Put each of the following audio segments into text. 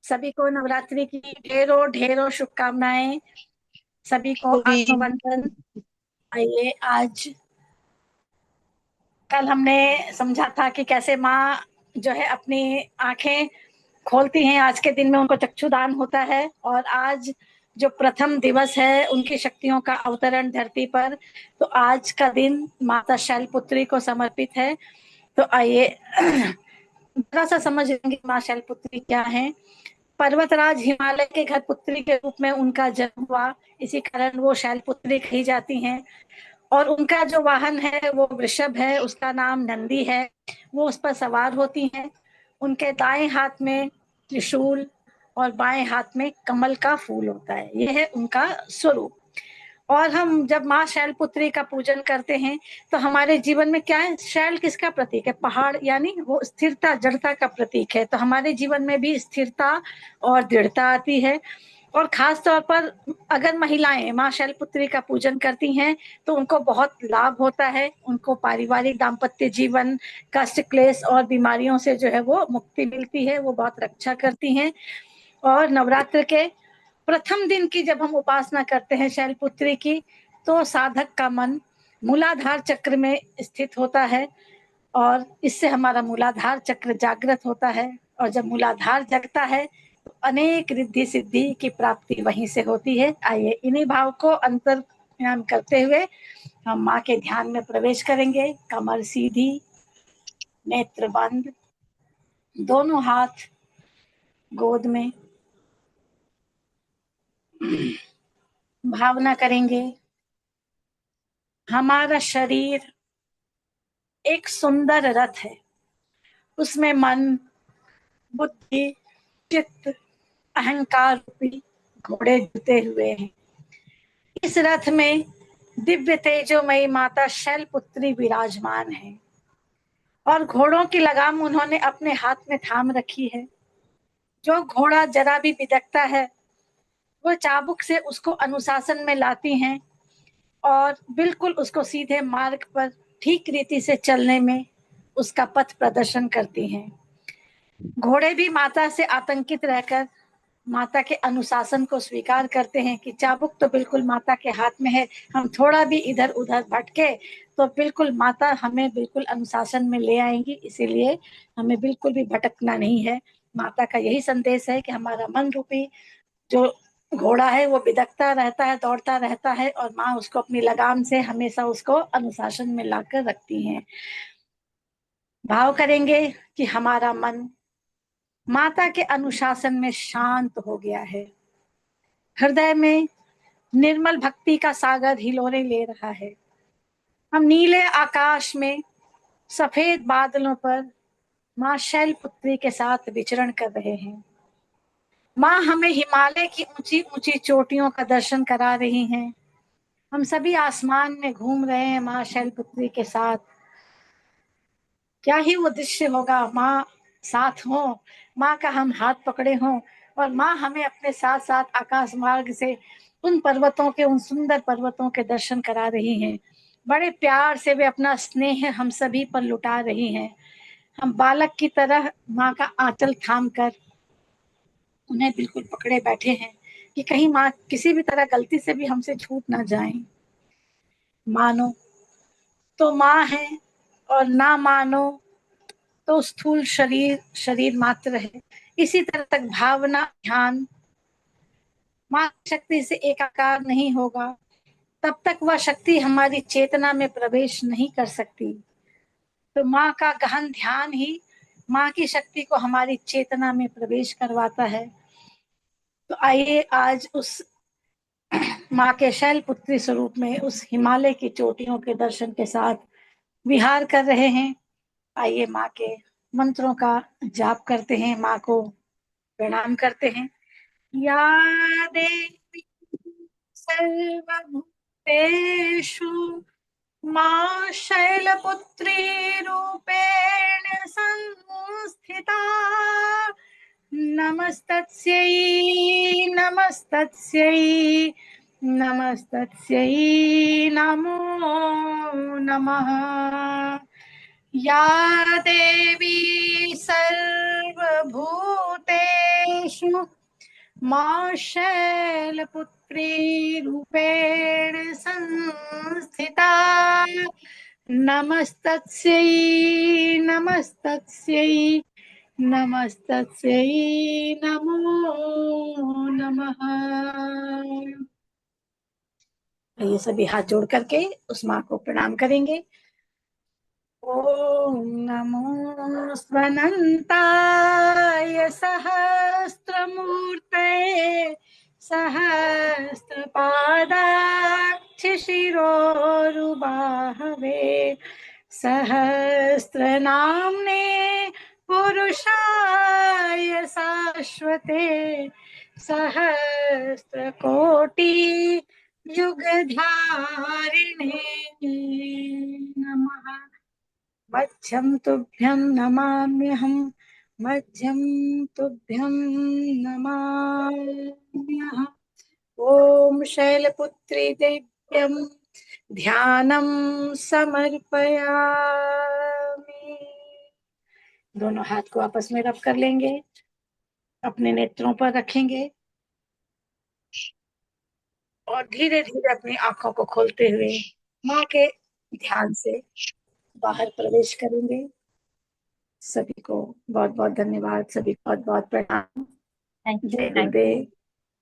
सभी को नवरात्रि की ढेरों ढेरों शुभकामनाएं। सभी को को भी। आत्मवंदन। आइए, आज कल हमने समझा था कि कैसे माँ जो है अपनी आंखें खोलती हैं, आज के दिन में उनको चक्षुदान होता है। और आज जो प्रथम दिवस है उनकी शक्तियों का अवतरण धरती पर, तो आज का दिन माता शैलपुत्री को समर्पित है। तो आइए थोड़ा सा समझ लेंगे माँ शैलपुत्री क्या है। पर्वतराज हिमालय के घर पुत्री के रूप में उनका जन्म हुआ, इसी कारण वो शैलपुत्री कही जाती हैं। और उनका जो वाहन है वो वृषभ है, उसका नाम नंदी है। वो उस पर सवार होती हैं। उनके दाएं हाथ में त्रिशूल और बाएं हाथ में कमल का फूल होता है, यह है उनका स्वरूप। और हम जब माँ शैलपुत्री का पूजन करते हैं तो हमारे जीवन में क्या है, शैल किसका प्रतीक है? पहाड़, यानी वो स्थिरता जड़ता का प्रतीक है। तो हमारे जीवन में भी स्थिरता और दृढ़ता आती है। और खास तौर पर अगर महिलाएं माँ शैलपुत्री का पूजन करती हैं तो उनको बहुत लाभ होता है। उनको पारिवारिक दाम्पत्य जीवन, कष्ट क्लेश और बीमारियों से जो है वो मुक्ति मिलती है, वो बहुत रक्षा करती हैं। और नवरात्र के प्रथम दिन की जब हम उपासना करते हैं शैलपुत्री की, तो साधक का मन मूलाधार चक्र में स्थित होता है और इससे हमारा मूलाधार चक्र जागृत होता है। और जब मूलाधार जगता है तो अनेक रिद्धि सिद्धि की प्राप्ति वहीं से होती है। आइए इन्हीं भाव को अंतर्ज्ञान करते हुए हम माँ के ध्यान में प्रवेश करेंगे। कमर सीधी, नेत्र बंद, दोनों हाथ गोद में, भावना करेंगे हमारा शरीर एक सुंदर रथ है, उसमें मन, बुद्धि, चित्त, अहंकार रूपी घोड़े जुते हुए हैं। इस रथ में दिव्य तेजोमयी माता शैलपुत्री विराजमान है और घोड़ों की लगाम उन्होंने अपने हाथ में थाम रखी है। जो घोड़ा जरा भी बिदकता है वो चाबुक से उसको अनुशासन में लाती हैं और बिल्कुल उसको सीधे मार्ग पर ठीक रीति से चलने में उसका पथ प्रदर्शन करती हैं। घोड़े भी माता से आतंकित रहकर माता के अनुशासन को स्वीकार करते हैं कि चाबुक तो बिल्कुल माता के हाथ में है, हम थोड़ा भी इधर उधर भटके तो बिल्कुल माता हमें बिल्कुल अनुशासन में ले आएंगी, इसीलिए हमें बिल्कुल भी भटकना नहीं है। माता का यही संदेश है कि हमारा मन रूपी जो घोड़ा है वो बिदकता रहता है, दौड़ता रहता है और माँ उसको अपनी लगाम से हमेशा उसको अनुशासन में लाकर रखती हैं। भाव करेंगे कि हमारा मन माता के अनुशासन में शांत हो गया है। हृदय में निर्मल भक्ति का सागर हिलोरे ले रहा है। हम नीले आकाश में सफेद बादलों पर माँ शैलपुत्री के साथ विचरण कर रहे हैं। माँ हमें हिमालय की ऊंची ऊंची चोटियों का दर्शन करा रही हैं। हम सभी आसमान में घूम रहे हैं माँ शैलपुत्री के साथ। क्या ही वो दृश्य होगा, माँ साथ हो, माँ का हम हाथ पकड़े हों और माँ हमें अपने साथ साथ आकाश मार्ग से उन पर्वतों के, उन सुंदर पर्वतों के दर्शन करा रही हैं। बड़े प्यार से वे अपना स्नेह हम सभी पर लुटा रही हैं। हम बालक की तरह माँ का आंचल थाम कर उन्हें बिल्कुल पकड़े बैठे हैं कि कहीं माँ किसी भी तरह गलती से भी हमसे छूट ना जाए। मानो तो माँ है और ना मानो तो स्थूल शरीर शरीर मात्र है। इसी तरह तक भावना ध्यान माँ शक्ति से एकाकार नहीं होगा, तब तक वह शक्ति हमारी चेतना में प्रवेश नहीं कर सकती। तो माँ का गहन ध्यान ही माँ की शक्ति को हमारी चेतना में प्रवेश करवाता है। तो आइए आज उस माँ के शैलपुत्री स्वरूप में उस हिमालय की चोटियों के दर्शन के साथ विहार कर रहे हैं। आइए माँ के मंत्रों का जाप करते हैं, माँ को प्रणाम करते हैं। या देवी सर्वभूतेषु मां शैलपुत्री रूपेण संस्थिता। नमस्तस्यै नमस्तस्यै नमस्तस्यै नमो नमः। या देवी सर्वभूतेषु मां शैलपुत्री रूपेण संस्थिता। नमस्तस्यै नमस्तस्यै नमस्तस्यै नमो नमः। ये सभी हाथ जोड़ करके उस माँ को प्रणाम करेंगे। ओम नमो स्वनंताय सहस्त्रमूर्ते सहस्त्रपादाक्षशिरोरुबाहवे सहस्रनाम्ने पुरुषाय शाश्वते सहस्रकोटि युगधारिणे नमः। मध्यं तुभ्यं नमाम्यहं मध्यं तुभ्यं नमाम्यहम्। ओम शैलपुत्री देव्यं ध्यानं समर्पयामि। दोनों हाथ को आपस में रब कर लेंगे, अपने नेत्रों पर रखेंगे और धीरे धीरे अपनी आंखों को खोलते हुए माँ के ध्यान से बाहर प्रवेश करेंगे। सभी को बहुत बहुत धन्यवाद, सभी को बहुत बहुत प्रणाम। जय गुरुदेव।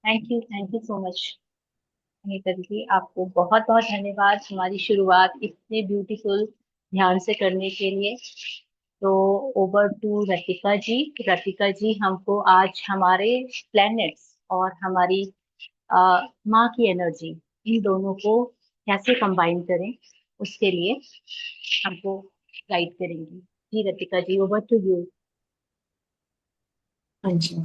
Thank you so much Anita दीदी, आपको बहुत बहुत धन्यवाद हमारी शुरुआत इतने ब्यूटीफुल ध्यान से करने के लिए। तो ओवर टू रतिका जी। रतिका जी हमको आज हमारे प्लैनेट्स और हमारी माँ की एनर्जी, इन दोनों को कैसे कंबाइन करें उसके लिए हमको गाइड करेंगी। जी रतिका जी, ओवर टू यू। हाँ जी,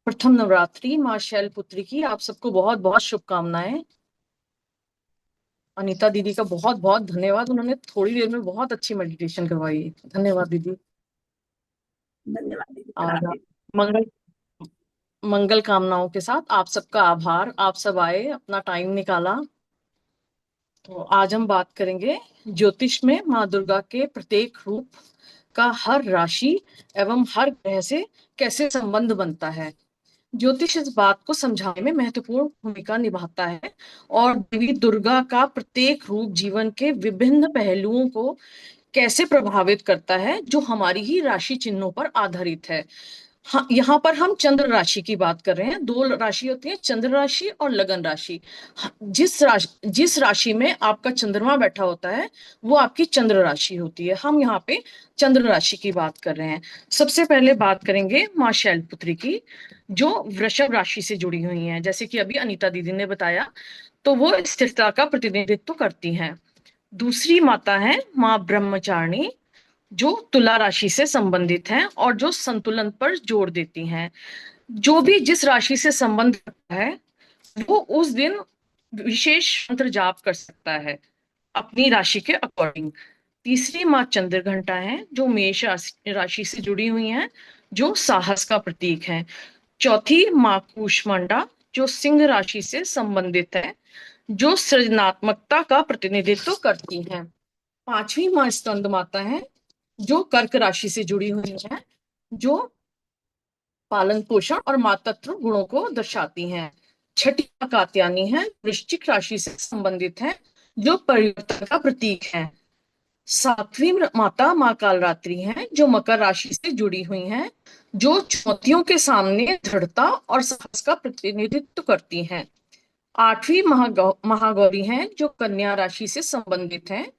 प्रथम नवरात्रि माँ शैलपुत्री की आप सबको बहुत बहुत शुभकामनाएं। अनीता दीदी का बहुत बहुत धन्यवाद, उन्होंने थोड़ी देर में बहुत अच्छी मेडिटेशन करवाई। धन्यवाद दीदी। धन्यवाद दीदी। और मंगल मंगल कामनाओं के साथ आप सबका आभार, आप सब आए, अपना टाइम निकाला। तो आज हम बात करेंगे ज्योतिष में माँ दुर्गा के प्रत्येक रूप का हर राशि एवं हर ग्रह से कैसे संबंध बनता है। ज्योतिष इस बात को समझाने में महत्वपूर्ण भूमिका निभाता है और देवी दुर्गा का प्रत्येक रूप जीवन के विभिन्न पहलुओं को कैसे प्रभावित करता है, जो हमारी ही राशि चिन्हों पर आधारित है। हाँ, यहाँ पर हम चंद्र राशि की बात कर रहे हैं। दो राशि होती है, चंद्र राशि और लगन राशि। जिस राशि में आपका चंद्रमा बैठा होता है वो आपकी चंद्र राशि होती है। हम यहाँ पे चंद्र राशि की बात कर रहे हैं। सबसे पहले बात करेंगे माँ शैलपुत्री की, जो वृषभ राशि से जुड़ी हुई हैं। जैसे कि अभी अनीता दीदी ने बताया, तो वो स्थिरता का प्रतिनिधित्व करती हैं। दूसरी माता है माँ ब्रह्मचारिणी, जो तुला राशि से संबंधित हैं और जो संतुलन पर जोर देती हैं। जो भी जिस राशि से संबंध रखता है वो उस दिन विशेष मंत्र जाप कर सकता है अपनी राशि के अकॉर्डिंग। तीसरी माँ चंद्रघंटा है, जो मेष राशि से जुड़ी हुई हैं, जो साहस का प्रतीक है। चौथी माँ कूष्मांडा, जो सिंह राशि से संबंधित है, जो सृजनात्मकता का प्रतिनिधित्व करती हैं। पांचवी माँ स्कंद माता है, जो कर्क राशि से जुड़ी हुई है, जो पालन पोषण और मातृत्व गुणों को दर्शाती हैं। छठी माँ कात्यायनी है, वृश्चिक राशि से संबंधित है, जो परिवर्तन का प्रतीक है। सातवीं माता माँ कालरात्रि है, जो मकर राशि से जुड़ी हुई हैं, जो चुनौतियों के सामने दृढ़ता और साहस का प्रतिनिधित्व करती हैं। आठवीं महागौरी हैं, जो कन्या राशि से संबंधित हैं,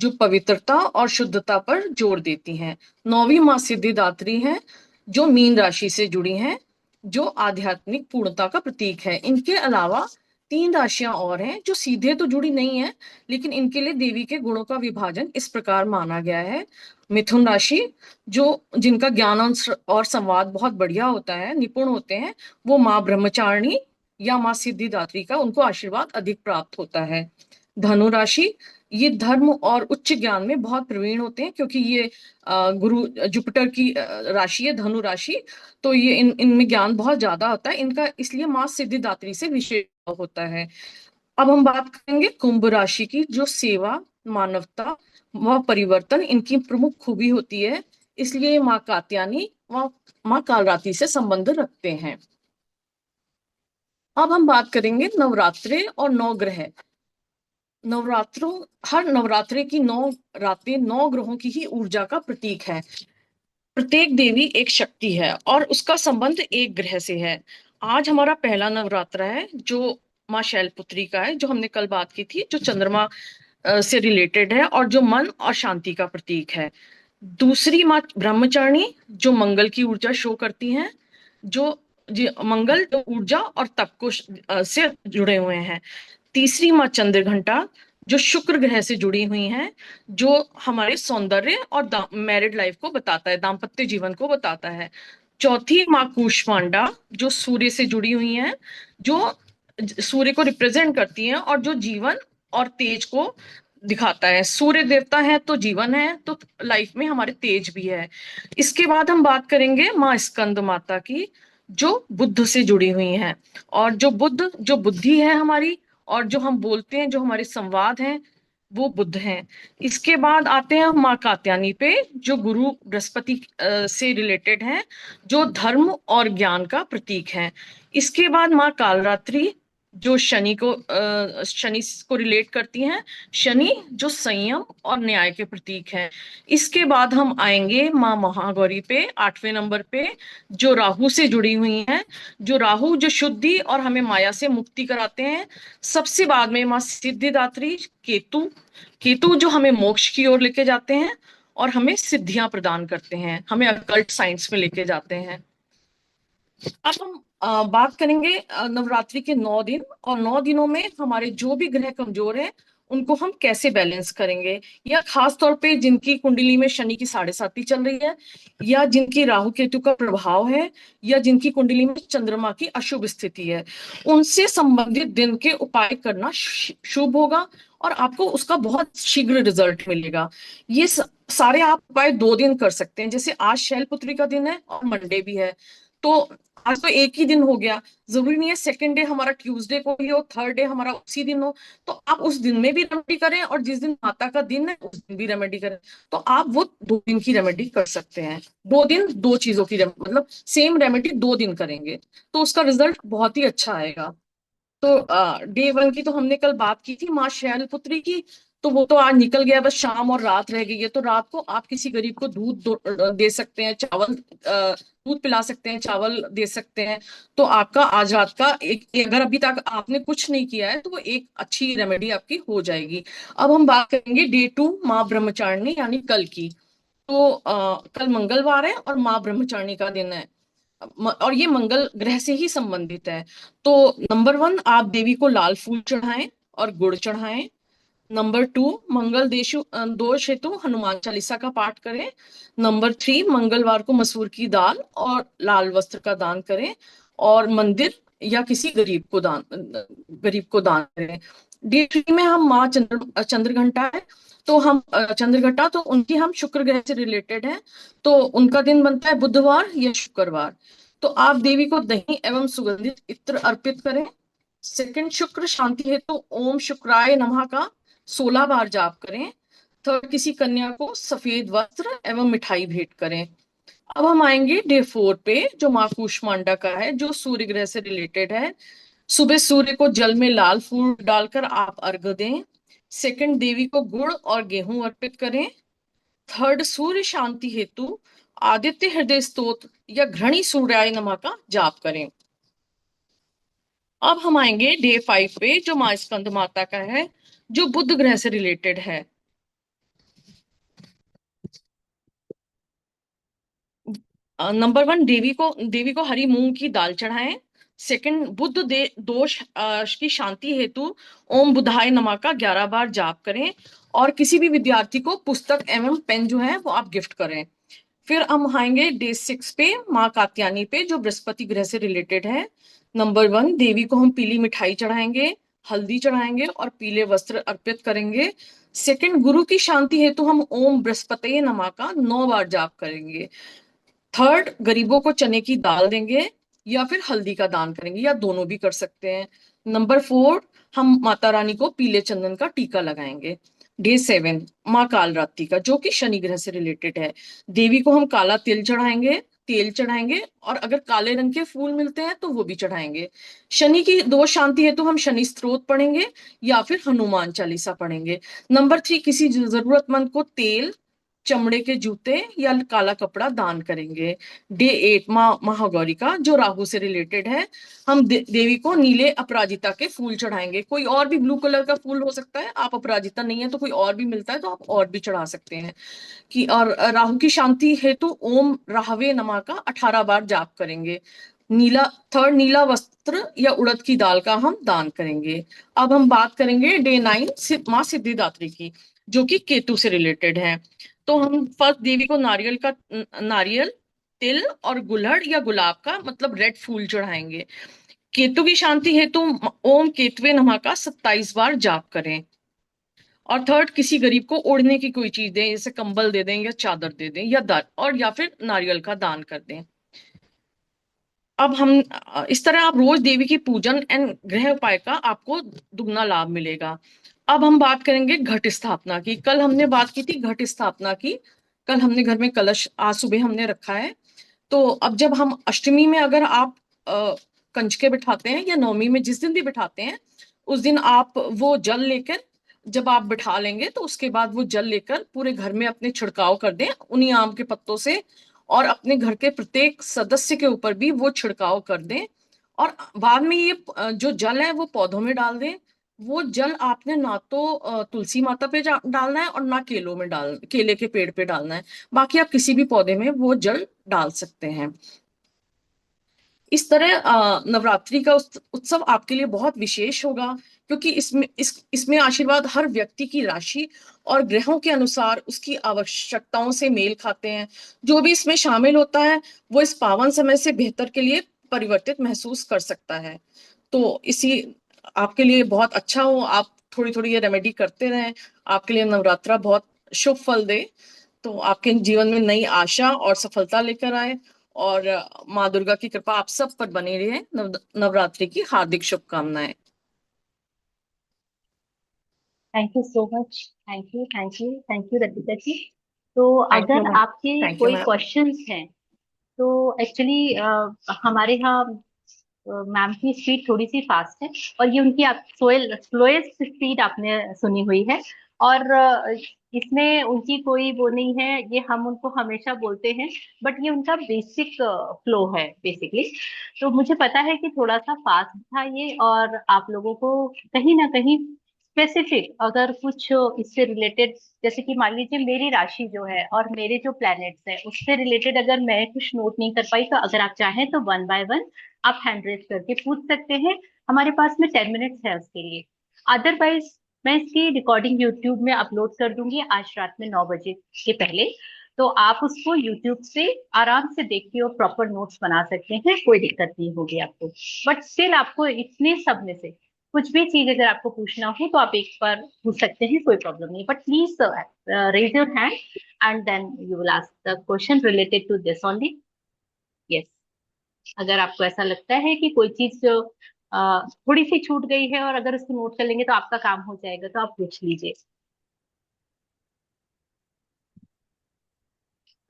जो पवित्रता और शुद्धता पर जोर देती हैं। नौवीं माँ सिद्धिदात्री हैं, जो मीन राशि से जुड़ी हैं, जो आध्यात्मिक पूर्णता का प्रतीक है। इनके अलावा तीन राशियां और हैं जो सीधे तो जुड़ी नहीं है, लेकिन इनके लिए देवी के गुणों का विभाजन इस प्रकार माना गया है। मिथुन राशि, जो जिनका ज्ञान और संवाद बहुत बढ़िया होता है, निपुण होते हैं, वो माँ ब्रह्मचारिणी या माँ सिद्धिदात्री का उनको आशीर्वाद अधिक प्राप्त होता है। धनु राशि, ये धर्म और उच्च ज्ञान में बहुत प्रवीण होते हैं, क्योंकि ये गुरु जुपिटर की राशि है धनु राशि, तो ये इनमें ज्ञान बहुत ज्यादा होता है इनका, इसलिए माँ सिद्धिदात्री से विशेष होता है। अब हम बात करेंगे कुंभ राशि की, जो सेवा, मानवता व परिवर्तन इनकी प्रमुख खूबी होती है, इसलिए माँ कात्यायनी माँ कालरात्रि से संबंध रखते हैं। अब हम बात करेंगे नवरात्रे और नौ ग्रह। हर नवरात्रे की 9 रातें 9 ग्रहों की ही ऊर्जा का प्रतीक है। प्रत्येक देवी एक शक्ति है और उसका संबंध एक ग्रह से है। आज हमारा पहला नवरात्र है जो माँ शैलपुत्री का है, जो हमने कल बात की थी, जो चंद्रमा से रिलेटेड है और जो मन और शांति का प्रतीक है। दूसरी माँ ब्रह्मचारिणी, जो मंगल की ऊर्जा शो करती हैं, जो मंगल जो ऊर्जा और तप को से जुड़े हुए हैं। तीसरी माँ चंद्रघंटा, जो शुक्र ग्रह से जुड़ी हुई हैं, जो हमारे सौंदर्य और मैरिड लाइफ को बताता है, दाम्पत्य जीवन को बताता है। चौथी माँ कूष्मांडा, जो सूर्य से जुड़ी हुई हैं, जो सूर्य को रिप्रेजेंट करती हैं और जो जीवन और तेज को दिखाता है। सूर्य देवता है तो जीवन है, तो लाइफ में हमारे तेज भी है। इसके बाद हम बात करेंगे माँ स्कंद माता की, जो बुद्ध से जुड़ी हुई हैं, और जो बुद्धि है हमारी, और जो हम बोलते हैं, जो हमारे संवाद हैं, वो बुद्ध हैं। इसके बाद आते हैं माँ कात्यायनी पे, जो गुरु बृहस्पति से रिलेटेड है, जो धर्म और ज्ञान का प्रतीक है। इसके बाद माँ कालरात्रि, जो शनि को रिलेट करती हैं। शनि जो संयम और न्याय के प्रतीक है। इसके बाद हम आएंगे माँ महागौरी पे, 8वें नंबर पे, जो राहु से जुड़ी हुई हैं। जो राहु जो शुद्धि और हमें माया से मुक्ति कराते हैं। सबसे बाद में माँ सिद्धिदात्री केतु जो हमें मोक्ष की ओर लेके जाते हैं और हमें सिद्धियां प्रदान करते हैं, हमें अकल्ट साइंस में लेके जाते हैं। अब हम बात करेंगे नवरात्रि के 9 दिन, और 9 दिनों में हमारे जो भी ग्रह कमजोर हैं उनको हम कैसे बैलेंस करेंगे, या खास तौर पे जिनकी कुंडली में शनि की 7.5 चल रही है, या जिनकी राहु केतु का प्रभाव है, या जिनकी कुंडली में चंद्रमा की अशुभ स्थिति है, उनसे संबंधित दिन के उपाय करना शुभ होगा और आपको उसका बहुत शीघ्र रिजल्ट मिलेगा। ये सारे आप उपाय 2 दिन कर सकते हैं। जैसे आज शैलपुत्री का दिन है और मंडे भी है, तो आज तो एक ही दिन हो गया, जरूरी नहीं है सेकंड डे हमारा ट्यूसडे को ही हो, थर्ड डे हमारा उसी दिन हो। तो आप उस दिन में भी रेमेडी करें और जिस दिन माता का दिन है उस दिन भी रेमेडी करें। तो आप वो 2 दिन की रेमेडी कर सकते हैं। 2 दिन 2 चीजों की मतलब सेम रेमेडी 2 दिन करेंगे तो उसका रिजल्ट बहुत ही अच्छा आएगा। तो डे 1 की तो हमने कल बात की थी माँ शैलपुत्री की, तो वो तो आज निकल गया, बस शाम और रात रह गई है। तो रात को आप किसी गरीब को दे सकते हैं, चावल दूध पिला सकते हैं, चावल दे सकते हैं। तो आपका आज रात का अगर अभी तक आपने कुछ नहीं किया है तो वो एक अच्छी रेमेडी आपकी हो जाएगी। अब हम बात करेंगे डे 2 माँ ब्रह्मचारिणी यानी कल की। तो कल मंगलवार है और माँ ब्रह्मचारिणी का दिन है, और ये मंगल ग्रह से ही संबंधित है। तो नंबर 1, आप देवी को लाल फूल चढ़ाएं और गुड़ चढ़ाएं। नंबर 2, मंगल दोष हेतु हनुमान चालीसा का पाठ करें। नंबर 3, मंगलवार को मसूर की दाल और लाल वस्त्र का दान करें और मंदिर या किसी गरीब को दान करें। डे 3 में हम माँ चंद्रघंटा है, तो हम चंद्रघंटा तो उनकी हम शुक्र ग्रह से रिलेटेड है, तो उनका दिन बनता है बुधवार या शुक्रवार। तो आप देवी को दही एवं सुगंधित इत्र अर्पित करें। सेकंड, शुक्र शांति हेतु ओम शुक्राय नमः का 16 बार जाप करें। थर्ड, किसी कन्या को सफेद वस्त्र एवं मिठाई भेंट करें। अब हम आएंगे डे 4 पे, जो माँ कूष्मांडा का है, जो सूर्य ग्रह से रिलेटेड है। सुबह सूर्य को जल में लाल फूल डालकर आप अर्घ्य दें। सेकंड, देवी को गुड़ और गेहूं अर्पित करें। थर्ड, सूर्य शांति हेतु आदित्य हृदय स्तोत्र या घृणी सूर्याय नमः का जाप करें। अब हम आएंगे डे 5 पे, जो माँ स्कंद माता का है, जो बुध ग्रह से रिलेटेड है। नंबर 1, देवी को हरी मूंग की दाल चढ़ाएं। सेकंड, दोष की शांति हेतु ओम बुधाय नमः का 11 बार जाप करें और किसी भी विद्यार्थी को पुस्तक एवं पेन जो है वो आप गिफ्ट करें। फिर हम आएंगे डे 6 पे, माँ कात्यायनी पे, जो बृहस्पति ग्रह से रिलेटेड है। नंबर 1, देवी को हम पीली मिठाई चढ़ाएंगे, हल्दी चढ़ाएंगे और पीले वस्त्र अर्पित करेंगे। सेकंड, गुरु की शांति हेतु हम ओम बृहस्पति नमः का 9 बार जाप करेंगे। थर्ड, गरीबों को चने की दाल देंगे या फिर हल्दी का दान करेंगे, या दोनों भी कर सकते हैं। नंबर 4, हम माता रानी को पीले चंदन का टीका लगाएंगे। डे 7, माँ कालरात्रि का, जो कि शनि ग्रह से रिलेटेड है। देवी को हम काला तिल चढ़ाएंगे, तेल चढ़ाएंगे, और अगर काले रंग के फूल मिलते हैं तो वो भी चढ़ाएंगे। शनि की दोष शांति है तो हम शनि स्तोत्र पढ़ेंगे या फिर हनुमान चालीसा पढ़ेंगे। नंबर 3, किसी जरूरतमंद को तेल, चमड़े के जूते या काला कपड़ा दान करेंगे। डे 8, माँ महागौरी का, जो राहु से रिलेटेड है, हम देवी को नीले अपराजिता के फूल चढ़ाएंगे। कोई और भी ब्लू कलर का फूल हो सकता है, आप अपराजिता नहीं है तो कोई और भी मिलता है तो आप और भी चढ़ा सकते हैं। कि और राहु की शांति हेतु ओम राहवे नमः का 18 बार जाप करेंगे। नीला, थर्ड, नीला वस्त्र या उड़द की दाल का हम दान करेंगे। अब हम बात करेंगे डे 9 माँ सिद्धिदात्री की, जो कि केतु से रिलेटेड है। तो हम फर्स्ट देवी को नारियल, तिल और गुलहड़ या गुलाब का मतलब रेड फूल चढ़ाएंगे। केतु की शांति हेतु ओम केतवे नमः का 27 बार जाप करें। और थर्ड, किसी गरीब को ओढ़ने की कोई चीज दें, जैसे कंबल दे दें या चादर दे दें या फिर नारियल का दान कर दें। अब हम इस तरह आप रोज देवी की पूजन एंड ग्रह उपाय का आपको दुगना लाभ मिलेगा। अब हम बात करेंगे घट स्थापना की। कल हमने बात की थी घट स्थापना की। कल हमने घर में कलश आज सुबह हमने रखा है। तो अब जब हम अष्टमी में अगर आप कंजके बिठाते हैं या नवमी में जिस दिन भी बिठाते हैं, उस दिन आप वो जल लेकर, जब आप बिठा लेंगे तो उसके बाद वो जल लेकर पूरे घर में अपने छिड़काव कर दें उन्हीं आम के पत्तों से, और अपने घर के प्रत्येक सदस्य के ऊपर भी वो छिड़काव कर दें। और बाद में ये जो जल है वो पौधों में डाल दें। वो जल आपने ना तो तुलसी माता पे डालना है और ना केले के पेड़ पे डालना है। बाकी आप किसी भी पौधे में वो जल डाल सकते हैं। इस तरह नवरात्रि का उत्सव आपके लिए बहुत विशेष होगा, क्योंकि इसमें आशीर्वाद हर व्यक्ति की राशि और ग्रहों के अनुसार उसकी आवश्यकताओं से मेल खाते हैं। जो भी इसमें शामिल होता है वो इस पावन समय से बेहतर के लिए परिवर्तित महसूस कर सकता है। तो इसी आपके लिए बहुत अच्छा हो, आप थोड़ी थोड़ी ये रेमेडी करते रहें। आपके लिए नवरात्रा बहुत शुभ फल दे, तो आपके जीवन में नई आशा और सफलता लेकर आए। और माँ दुर्गा की कृपा आप सब पर बनी रहे। नवरात्रि की हार्दिक शुभकामनाएं। Thank you so much. Thank you, thank you, thank you Ratika ji. तो थैंक यू अगर मैम। आपके थैंक यू कोई मैम। क्वेश्चंस हैं तो एक्चुअली हमारे यहाँ मैम की स्पीड थोड़ी सी फास्ट है, और ये उनकी स्लोएस्ट स्पीड आपने सुनी हुई है। और इसमें उनकी कोई वो नहीं है, ये हम उनको हमेशा बोलते हैं, बट ये उनका बेसिक फ्लो है बेसिकली। तो मुझे पता है कि थोड़ा सा फास्ट था ये, और आप लोगों को कहीं ना कहीं स्पेसिफिक अगर कुछ इससे रिलेटेड, जैसे कि मान लीजिए मेरी राशि जो है और मेरे जो प्लैनेट्स हैं उससे रिलेटेड अगर मैं कुछ नोट नहीं कर पाई, तो अगर आप चाहें तो वन बाय वन आप हैंड रेज करके पूछ सकते हैं। हमारे पास में 10 मिनट्स है उसके लिए। अदरवाइज मैं इसकी रिकॉर्डिंग यूट्यूब में अपलोड कर दूंगी आज रात में 9 बजे के पहले। तो आप उसको यूट्यूब से आराम से देख के और प्रॉपर नोट्स बना सकते हैं, कोई दिक्कत नहीं होगी आपको। बट स्टिल आपको इतने सब में से कुछ भी चीज अगर आपको पूछना हो तो आप एक बार पूछ सकते हैं, कोई प्रॉब्लम नहीं। But please raise your hand and then you will ask the question related to this only. Yes, अगर आपको ऐसा लगता है कि कोई चीज जो थोड़ी सी छूट गई है और अगर उसको नोट कर लेंगे तो आपका काम हो जाएगा, तो आप पूछ लीजिए।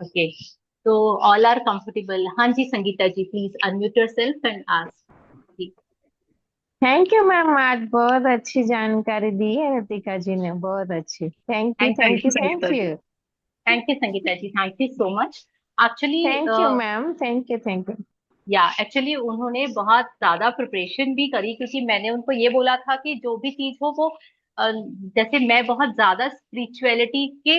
ओके, तो ऑल आर कंफर्टेबल। हाँ जी Sangeeta ji, please unmute yourself and ask. Thank you ma'am, आज बहुत अच्छी जानकारी दी है रतिका जी ने, बहुत अच्छी। Thank you, thank you thank you, Sangeeta thank ji. You. Thank you Sangeeta ji, thank you so much. Actually thank you ma'am, thank you, thank you. या एक्चुअली उन्होंने बहुत ज्यादा प्रिपरेशन भी करी, क्योंकि मैंने उनको ये बोला था कि जो भी चीज हो वो जैसे मैं बहुत ज्यादा स्पिरिचुअलिटी के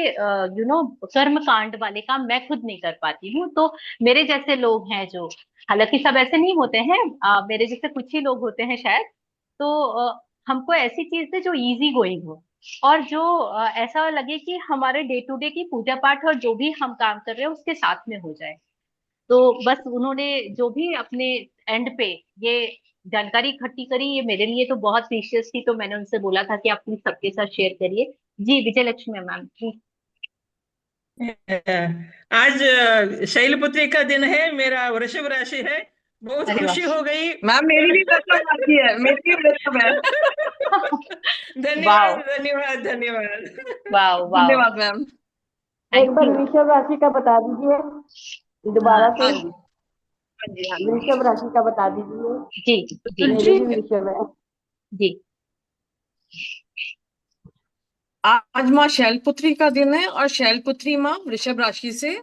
कर्म कांड वाले काम मैं खुद नहीं कर पाती हूँ। तो मेरे जैसे लोग हैं जो, हालांकि सब ऐसे नहीं होते हैं, मेरे जैसे कुछ ही लोग होते हैं शायद। तो हमको ऐसी चीज है जो इजी गोइंग हो, और जो ऐसा लगे कि हमारे डे टू डे की पूजा पाठ और जो भी हम काम कर रहे हैं उसके साथ में हो जाए। तो बस उन्होंने जो भी अपने एंड पे ये जानकारी इकट्ठी करी, ये मेरे लिए तो बहुत प्रीशियस थी। तो मैंने उनसे बोला था कि आप प्लीज सबके साथ शेयर करिए। जी विजय लक्ष्मी मैम प्लीज। आज शैलपुत्री का दिन है, मेरा वृषभ राशि है। बहुत अरे वाह। खुशी हो गई। मैम मेरी भी वृषभ राशि है, मेरी भी वृषभ है। वाओ, धन्यवाद धन्यवाद धन्यवाद। Wow, wow. धन्यवाद मैम। एक थैंक बार यू। विषव राशि का बता दीजिए। दोबारा हाँ से जी, हाँ जी, हाँ जी। वृषभ राशि का बता दीजिए। जी जी मेरे भी वृषभ है। जी। आज माँ शैलपुत्री का दिन है और शैलपुत्री माँ वृषभ राशि से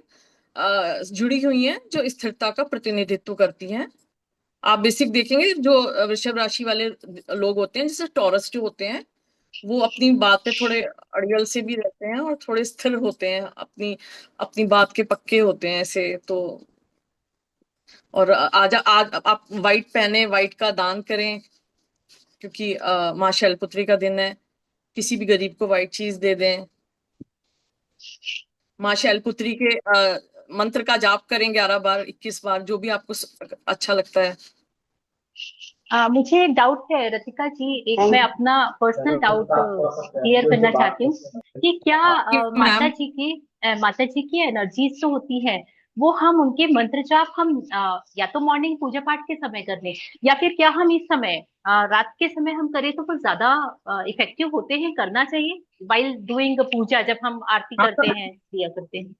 जुड़ी हुई हैं, जो स्थिरता का प्रतिनिधित्व करती हैं। आप बेसिक देखेंगे जो वृषभ राशि वाले लोग होते हैं, जैसे टॉरस जो होते हैं, वो अपनी बात पे थोड़े अड़ियल से भी रहते हैं और थोड़े स्थिर होते हैं, अपनी अपनी बात के पक्के होते हैं ऐसे तो। और आज आज आप व्हाइट पहने, व्हाइट का दान करें, क्योंकि माँ शैलपुत्री का दिन है। किसी भी गरीब को व्हाइट चीज दे दें। माँ शैलपुत्री के मंत्र का जाप करें 11 बार, 21 बार, जो भी आपको अच्छा लगता है। मुझे एक डाउट है रतिका जी, एक मैं अपना पर्सनल डाउट क्लियर करना चाहती हूँ कि क्या मैम, माता जी की एनर्जीज जो होती है वो हम उनके मंत्र जाप हम या तो मॉर्निंग पूजा पाठ के समय कर लें, या फिर क्या हम इस समय रात के समय हम करें तो वो ज्यादा इफेक्टिव होते हैं, करना चाहिए वाइल डूइंग पूजा, जब हम आरती करते हैं, दिया करते हैं?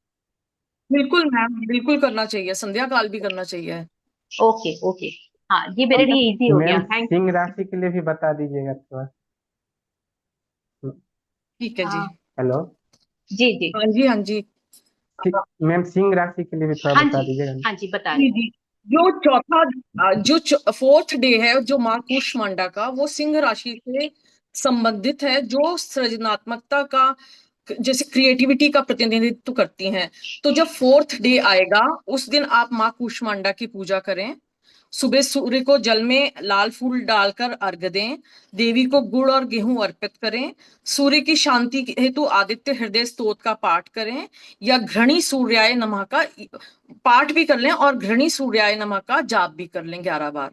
बिल्कुल मैम, बिल्कुल करना चाहिए, संध्या काल भी करना चाहिए। ओके ओके, हाँ ये मेरे लिए इजी हो गया, मैम थैंक सिंह राशि के लिए भी बता दीजिएगा थोड़ा। ठीक है जी। हेलो जी जी हाँ जी, हाँ जी, मैम, सिंह राशि के लिए भी थोड़ा हाँ बता जी दीजिएगा। हाँ जी, बता रही जी हूँ। जी। जो फोर्थ डे है जो माँ कूष्मांडा का, वो सिंह राशि से संबंधित है, जो सृजनात्मकता का, जैसे क्रिएटिविटी का प्रतिनिधित्व करती हैं। तो जब फोर्थ डे आएगा, उस दिन आप माँ कूष्मांडा की पूजा करें। सुबह सूर्य को जल में लाल फूल डालकर अर्घ दें। देवी को गुड़ और गेहूं अर्पित करें। सूर्य की शांति हेतु आदित्य हृदय स्तोत्र का पाठ करें, या घृणी सूर्याय नमः का पाठ भी कर लें, और घृणी सूर्याय नमः का जाप भी कर लें 11 बार।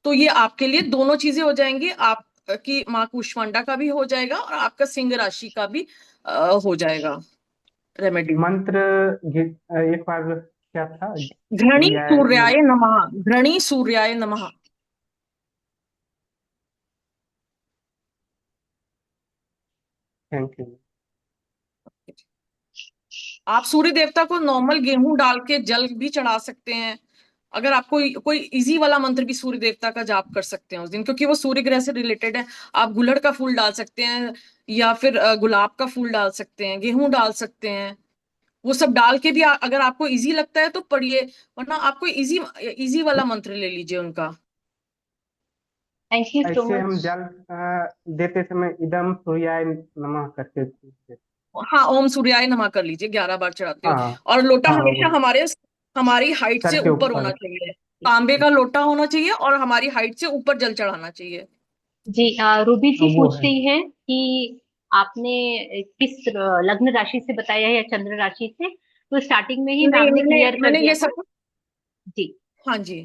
तो ये आपके लिए दोनों चीजें हो जाएंगी, आपकी माँ कूष्मांडा का भी हो जाएगा और आपका सिंह राशि का भी हो जाएगा रेमेडी। मंत्र एक बार क्या था? घृणी सूर्याय सूर्याय नमः, घृणी सूर्याय नमः। Thank you. आप सूर्य देवता को नॉर्मल गेहूं डाल के जल भी चढ़ा सकते हैं। अगर आपको कोई इजी वाला मंत्र भी सूर्य देवता का जाप कर सकते हैं उस दिन, क्योंकि वो सूर्य ग्रह से रिलेटेड है। आप गुलड़ का फूल डाल सकते हैं, या फिर गुलाब का फूल डाल सकते हैं, गेहूं डाल सकते हैं। वो सब डाल के भी अगर आपको इजी लगता है तो पढ़िए, वरना आपको इजी इजी वाला मंत्र ले लीजिए उनका। थैंक यू सो ऐसे हम मच। जल देते समय इदम सूर्याय नमः करते थे। हाँ, ओम सूर्याय नमः कर लीजिए 11 बार चढ़ाते हुए। हाँ और लोटा हाँ, हमेशा वो हमारी हाइट से सर के ऊपर होना ऊपर। चाहिए। तांबे का लोटा होना चाहिए और हमारी हाइट से ऊपर जल चढ़ाना चाहिए। जी रूबी जी वो पूछ है। रही है कि आपने किस लग्न राशि से बताया है या चंद्र राशि से, तो स्टार्टिंग में ही नहीं, मैम ने मैंने क्लियर कर मैंने दिया ये था। सब, जी, हाँ जी,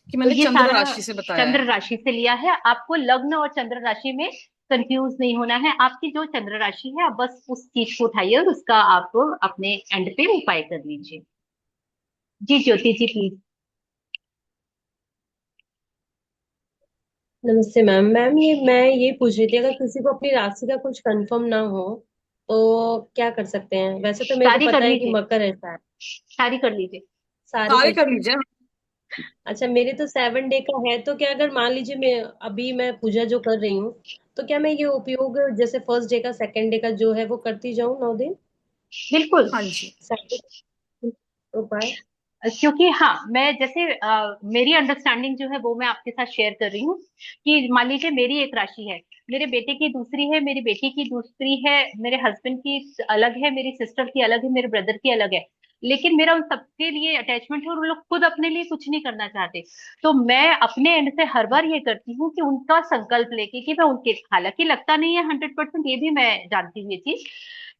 कि तो मैंने ये चंद्र सारा राशि से बताया चंद्र है। राशि से लिया है, आपको लग्न और चंद्र राशि में कंफ्यूज नहीं होना है। आपकी जो चंद्र राशि है, आप बस उस चीज को उठाइए और उसका आप अपने एंड पे उपाय कर लीजिए। जी ज्योति जी प्लीज। नमस्ते मैम। मैम ये मैं ये पूछ रही थी, अगर किसी को अपनी राशि का कुछ कंफर्म ना हो तो क्या कर सकते हैं? वैसे तो मेरे को सारी कर पता है कि लीजिए, मकर है शायद। सारी कर लीजिए। सारे सारे कर। कर लीजिए। अच्छा, मेरे तो 7 डे का है, तो क्या अगर मान लीजिए मैं पूजा जो कर रही हूँ, तो क्या मैं ये उपयोग जैसे फर्स्ट डे का सेकंड डे का जो है वो करती जाऊँ 9 दिन? बिल्कुल। हाँ जी, 7 उपाय। क्योंकि हाँ, मैं जैसे मेरी अंडरस्टैंडिंग जो है वो मैं आपके साथ शेयर कर रही हूँ कि मान लीजिए मेरी एक राशि है, मेरे बेटे की दूसरी है, मेरी बेटी की दूसरी है, मेरे हस्बैंड की अलग है, मेरी सिस्टर की अलग है, मेरे ब्रदर की अलग है, लेकिन मेरा उन सबके लिए अटैचमेंट है और वो लोग खुद अपने लिए कुछ नहीं करना चाहते। तो मैं अपने एंड से हर बार ये करती हूँ कि उनका संकल्प लेके कि मैं उनके, हालांकि लगता नहीं है 100%, ये भी मैं जानती हूँ ये चीज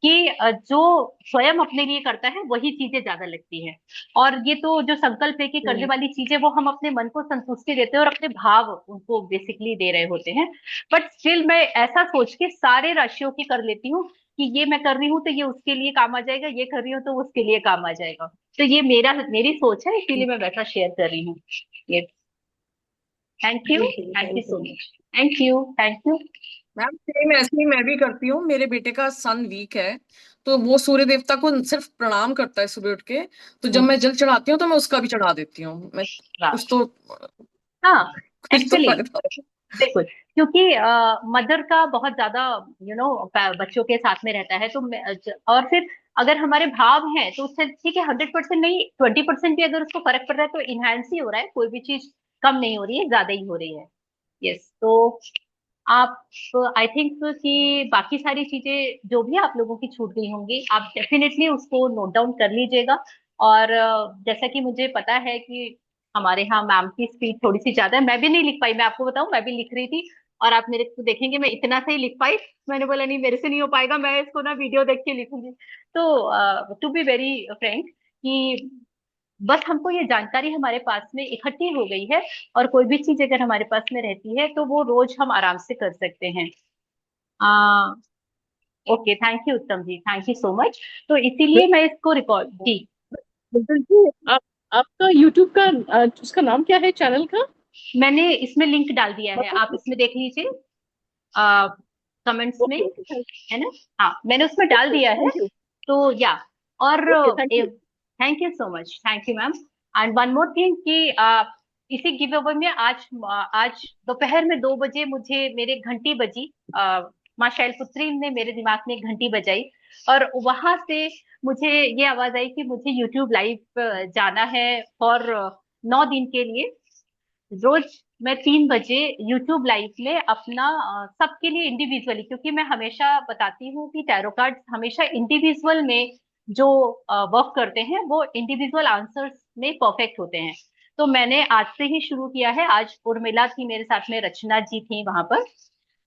कि जो स्वयं अपने लिए करता है वही चीजें ज्यादा लगती है। और ये तो जो संकल्प लेके करने वाली चीजें, वो हम अपने मन को संतुष्टि देते हैं और अपने भाव उनको बेसिकली दे रहे होते हैं। बट स्टिल मैं ऐसा सोच के सारे राशियों की कर लेती हूँ कि ये मैं कर रही हूँ तो ये उसके लिए काम आ जाएगा, ये कर रही हूँ तो उसके लिए काम आ जाएगा। तो ये मेरी सोच है, इसीलिए मैं वैसा शेयर कर रही हूँ ये। Thank you so much. Thank you. Ma'am same ऐसे ही मैं भी करती हूँ। मेरे बेटे का सन वीक है, तो वो सूर्य देवता को सिर्फ प्रणाम करता है सुबह उठ के। तो जब मैं जल चढ़ाती हूँ तो मैं उसका भी चढ़ा देती हूँ। मैं वाह। कुछ तो हाँ, कुछ तो एक्चुअली फायदा है। बिल्कुल, क्योंकि मदर का बहुत ज्यादा बच्चों के साथ में रहता है, तो और फिर अगर हमारे भाव हैं तो उससे ठीक है, 100% नहीं, 20% भी अगर उसको फर्क पड़ रहा है तो इनहेंस ही हो रहा है, कोई भी चीज कम नहीं हो रही है, ज्यादा ही हो रही है। यस, तो आप, आई थिंक कि बाकी सारी चीजें जो भी आप लोगों की छूट गई होंगी, आप डेफिनेटली उसको नोट डाउन कर लीजिएगा। और जैसा कि मुझे पता है कि हमारे यहाँ मैम की स्पीड थोड़ी सी ज्यादा है, मैं भी नहीं लिख पाई, मैं आपको बताऊं, मैं भी लिख रही थी और आप मेरे को देखेंगे मैं इतना से ही लिख पाई। मैंने बोला नहीं, मेरे से नहीं हो पाएगा, मैं इसको ना वीडियो देख के लिखूंगी। तो टू बी वेरी फ्रैंक, कि बस हमको ये जानकारी हमारे पास में इकट्ठी हो गई है, और कोई भी चीज अगर हमारे पास में रहती है तो वो रोज हम आराम से कर सकते हैं। आ, ओके, थैंक यू उत्तम जी, थैंक यू सो मच। तो इसीलिए मैं इसको रिकॉर्ड जी। बिल्कुल जी, आपका यूट्यूब का उसका नाम क्या है, चैनल का? मैंने इसमें लिंक डाल दिया है, आप इसमें देख लीजिए कमेंट्स में, ओके ओके, है ना? हाँ, मैंने उसमें डाल दिया है। Thank you. तो या, और okay, thank you. Thank you so much, thank you ma'am. And one more thing कि इसी गिव अवे में आज दोपहर में 2 बजे मुझे मेरे घंटी बजी, माँ शैलपुत्री ने मेरे दिमाग में एक घंटी बजाई, और वहां से मुझे ये आवाज आई कि मुझे यूट्यूब लाइव जाना है फॉर 9 दिन के लिए। रोज मैं 3 बजे यूट्यूब लाइव में अपना सबके लिए इंडिविजुअली, क्योंकि मैं हमेशा बताती हूँ कि टैरो कार्ड हमेशा इंडिविजुअल में जो वर्क करते हैं वो इंडिविजुअल आंसर्स में परफेक्ट होते हैं। तो मैंने आज से ही शुरू किया है। आज उर्मिला थी मेरे साथ में, रचना जी थी वहां पर,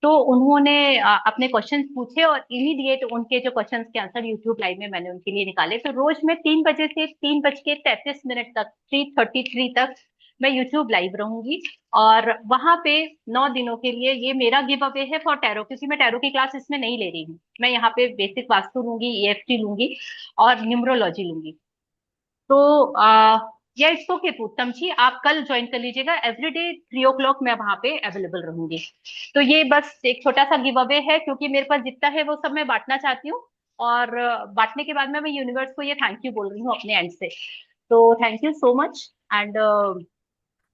तो उन्होंने अपने क्वेश्चंस पूछे और इमीडिएट उनके जो क्वेश्चंस के आंसर यूट्यूब लाइव में मैंने उनके लिए निकाले। तो रोज मैं 3 बजे से 3:33 तक, 3:33 तक मैं यूट्यूब लाइव रहूंगी। और वहां पे 9 दिनों के लिए ये मेरा गिव अवे है फॉर टैरो, क्योंकि मैं टैरो की क्लास इसमें नहीं ले रही हूँ। मैं यहाँ पे बेसिक वास्तु लूंगी, ईएफटी लूंगी और न्यूमरोलॉजी लूंगी। तो या इट्स ओके उत्तम जी, आप कल ज्वाइन कर लीजिएगा। एवरीडे 3 o'clock मैं वहां पे अवेलेबल रहूंगी। तो ये बस एक छोटा सा गिव अवे है, क्योंकि मेरे पास जितना है वो सब मैं बांटना चाहती हूँ। और बांटने के बाद में मैं यूनिवर्स को ये थैंक यू बोल रही हूँ अपने एंड से। तो thank you so much. And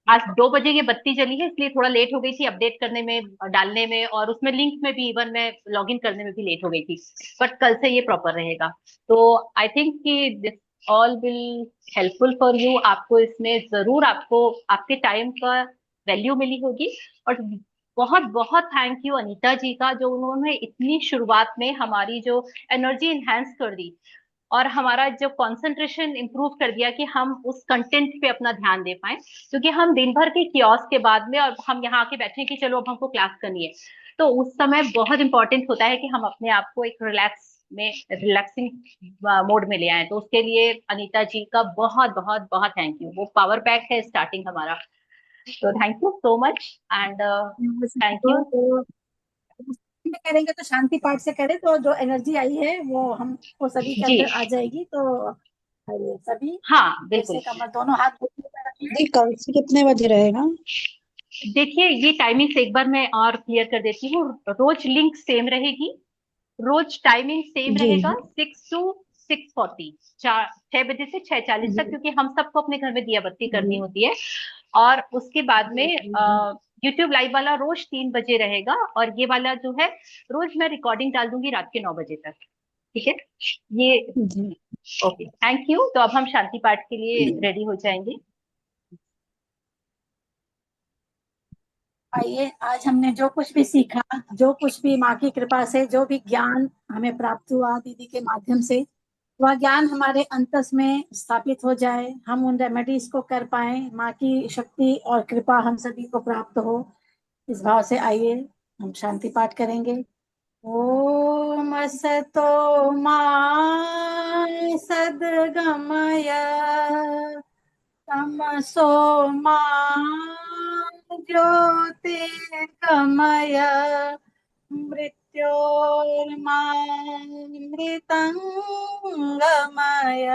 आज 2 बजे ये बत्ती जली है, इसलिए थोड़ा लेट हो गई थी अपडेट करने में, डालने में, और उसमें लिंक में भी इवन मैं लॉग इन करने में भी लेट हो गई थी। बट कल से ये प्रॉपर रहेगा। तो आई थिंक कि this all will helpful for you. आपको इसमें जरूर, आपको आपके टाइम का वैल्यू मिली होगी। और बहुत बहुत थैंक यू अनीता जी का, जो उन्होंने इतनी शुरुआत में हमारी जो एनर्जी इनहेंस कर दी और हमारा जो कंसंट्रेशन इंप्रूव कर दिया, कि हम उस कंटेंट पे अपना ध्यान दे पाए। क्योंकि हम दिन भर के कियोस्क के बाद में और हम यहाँ आके बैठे हैं कि चलो अब हमको क्लास करनी है, तो उस समय बहुत इंपॉर्टेंट होता है कि हम अपने आप को एक रिलैक्सिंग मोड में ले आए। तो उसके लिए अनीता जी का बहुत बहुत बहुत थैंक यू। वो पावर पैक है स्टार्टिंग हमारा। तो thank you so much and thank you. तो में करेंगे तो शांति पाठ से करें, तो जो एनर्जी आई है वो हमको सभी के जी अंदर आ जाएगी। तो सभी हाँ, फिर बिल्कुल। से कमर, दोनों हाथ घुटने पर रखें। दी कल से कितने बजे रहेगा? देखिए, ये टाइमिंग्स एक बार मैं और क्लियर कर देती हूँ। रोज लिंक सेम रहेगी, रोज टाइमिंग सेम जी रहेगा, 6 to 6:40, 6 बजे से 6:40 तक, जी क्योंकि हम सबको अपने घर में दिया बत्ती करनी जी होती है। और उसके बाद में जी यूट्यूब लाइव वाला रोज 3 बजे रहेगा, और ये वाला जो है रोज मैं रिकॉर्डिंग डाल दूंगी रात के 9 बजे तक। ठीक है, ये जी। Okay, thank you. तो अब हम शांति पाठ के लिए रेडी हो जाएंगे। आइए, आज हमने जो कुछ भी सीखा, जो कुछ भी माँ की कृपा से जो भी ज्ञान हमें प्राप्त हुआ दीदी के माध्यम से, वह ज्ञान हमारे अंतस में स्थापित हो जाए, हम उन रेमेडीज को कर पाए, माँ की शक्ति और कृपा हम सभी को प्राप्त हो। इस भाव से आइए हम शांति पाठ करेंगे। ओम असतो मा सद्गमय तमसो मा ज्योतिर्गमय मृत्योर्मामृतंगमय।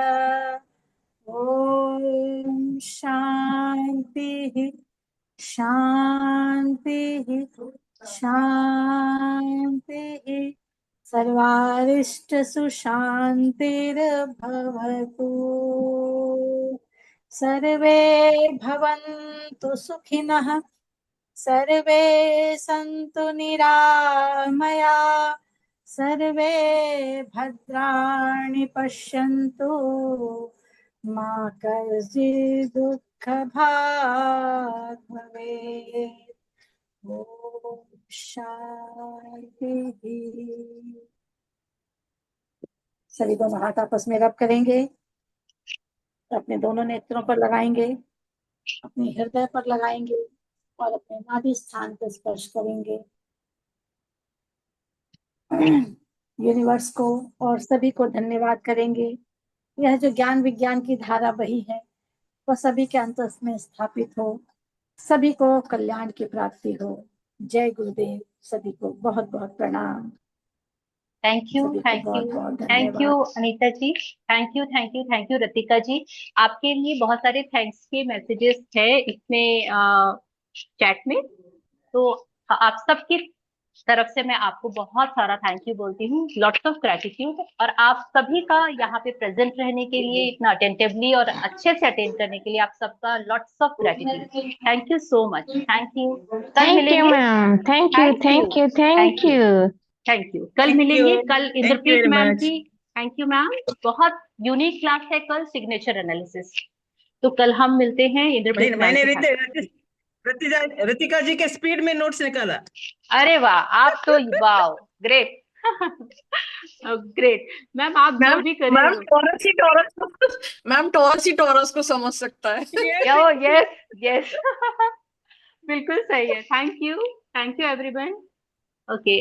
ओम शांति शांति शांति। सर्वारिष्टसु शान्तिर्भवतु। सर्वे भवन्तु सुखिनः, सर्वे सन्तु निरामया, सर्वे भद्राणि पश्यन्तु, मा कश्चित् दुःखभाग् भवेत्। ॐ शान्ति। सभी दोनों हाथ आपस में रब करेंगे, अपने दोनों नेत्रों पर लगाएंगे, अपने हृदय पर लगाएंगे और अपने नाभि स्थान पर स्पर्श करेंगे। यूनिवर्स को और सभी को धन्यवाद करेंगे। यह जो ज्ञान विज्ञान की धारा बही है वह सभी के अंतस में स्थापित हो, सभी को कल्याण की प्राप्ति हो। जय गुरुदेव। सभी को बहुत बहुत प्रणाम। थैंक यू, सभी को थैंक यू, बहुत बहुत थैंक यू धन्यवाद। Anita ji, thank you, thank you, thank you Ratika ji. आपके लिए बहुत सारे थैंक्स के मैसेजेस है इसमें चैट में, तो आप सबकी तरफ से मैं आपको बहुत सारा थैंक यू बोलती हूँ, लॉट्स ऑफ ग्रेटिट्यूड। और आप सभी का यहाँ पे प्रेजेंट रहने के लिए, इतना अटेंटिवली और अच्छे से अटेंड करने के लिए आप सबका lots of gratitude. Thank you so much, thank you. कल थैंक यू मिलेंगे। Ma'am, thank you, thank you, thank you. Thank you. कल Thank मिलेंगे, you. कल Thank you Inderpreet very ma'am much. की। थैंक यू मैम, बहुत यूनिक क्लास है कल, signature analysis. तो कल हम मिलते हैं इंद्रप्रीत मैम मैंने के साथ। रतिका जी के स्पीड में नोट्स निकाला। अरे वाह, आप तो वाह, ग्रेट। ग्रेट मैम, आप जो भी करें। मैम टॉरस ही टॉरस को समझ सकता है। यस यस, बिल्कुल सही है। Thank you everyone. ओके।